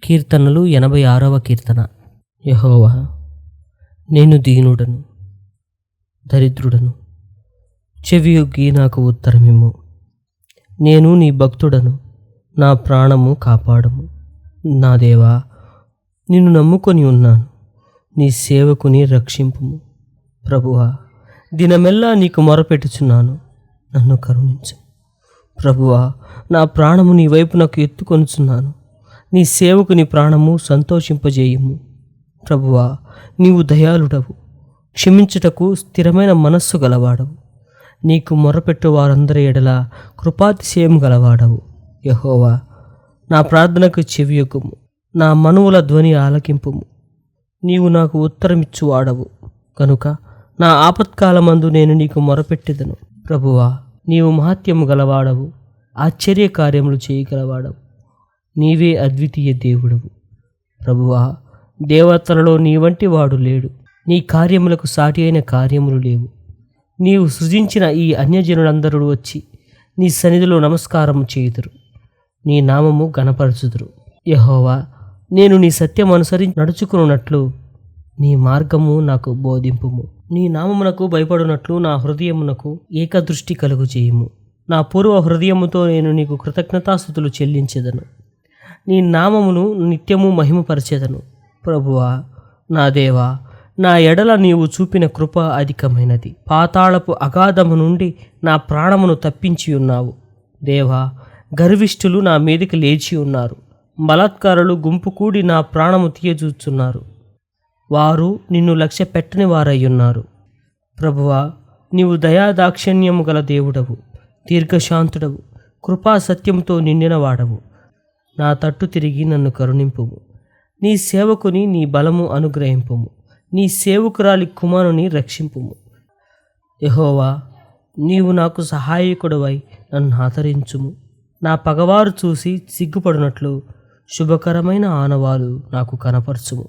కీర్తనలు 86వ కీర్తన. యెహోవా, నేను దీనుడను, దరిద్రుడను, చెవియొగ్గి నాకు ఉత్తరమిమ్ము. నేను నీ భక్తుడను, నా ప్రాణము కాపాడము. నా దేవా, నిన్ను నమ్ముకొని ఉన్నాను, నీ సేవకుని రక్షింపుము. ప్రభువా, దినమెల్లా నీకు మొరపెట్టుచున్నాను, నన్ను కరుణించు. ప్రభువా, నా ప్రాణము నీ వైపునకు ఎత్తుకొనుచున్నాను, నీ సేవకుని ప్రాణము సంతోషింపజేయము. ప్రభువా, నీవు దయాళుడవు, క్షమించుటకు స్థిరమైన మనస్సు గలవాడవు. నీకు మొరపెట్టు వారందరి ఎడల కృపాతిశయం గలవాడవు. యెహోవా, నా ప్రార్థనకు చెవియొగ్గుము, నా మనువుల ధ్వని ఆలకింపుము. నీవు నాకు ఉత్తరమిచ్చువాడవు కనుక నా ఆపత్కాలమందు నేను నీకు మొరపెట్టెదను. ప్రభువా, నీవు మహత్యము గలవాడవు, ఆశ్చర్య కార్యములు చేయగలవాడవు. నీవే అద్వితీయ దేవుడవు. ప్రభువా, దేవతలలో నీ వంటి వాడు లేడు, నీ కార్యములకు సాటి అయిన కార్యములు లేవు. నీవు సృజించిన ఈ అన్యజనులందరూ వచ్చి నీ సన్నిధిలో నమస్కారము చేయుదురు, నీ నామము గణపరచుదురు. యెహోవా, నేను నీ సత్యం అనుసరించి నడుచుకున్నట్లు నీ మార్గము నాకు బోధింపుము. నీ నామమునకు భయపడునట్లు నా హృదయమునకు ఏకదృష్టి కలుగు చేయుము. నా పూర్వ హృదయముతో నేను నీకు కృతజ్ఞతాస్తుతులు చెల్లించెదను, నీ నామమును నిత్యము మహిమపరచెదను. ప్రభువా, నా దేవా, నా ఎడల నీవు చూపిన కృప అధికమైనది. పాతాళపు అగాధము నుండి నా ప్రాణమును తప్పించి ఉన్నావు. దేవా, గర్విష్ఠులు నా మీదకి లేచి ఉన్నారు, బలాత్కారులు గుంపు కూడి నా ప్రాణము తీయజూచున్నారు. వారు నిన్ను లక్ష్య పెట్టని వారయ్యున్నారు. ప్రభువా, నీవు దయాదాక్షిణ్యము గల దేవుడవు, దీర్ఘశాంతుడవు, కృపా సత్యముతో నిండిన వాడవు. నా తట్టు తిరిగి నన్ను కరుణింపుము. నీ సేవకుని నీ బలము అనుగ్రహింపుము. నీ సేవకురాలి కుమారుని రక్షింపుము. యెహోవా, నీవు నాకు సహాయకుడవై నన్ను ఆదరించుము. నా పగవారు చూసి సిగ్గుపడినట్లు శుభకరమైన ఆనవాలు నాకు కనపరచుము.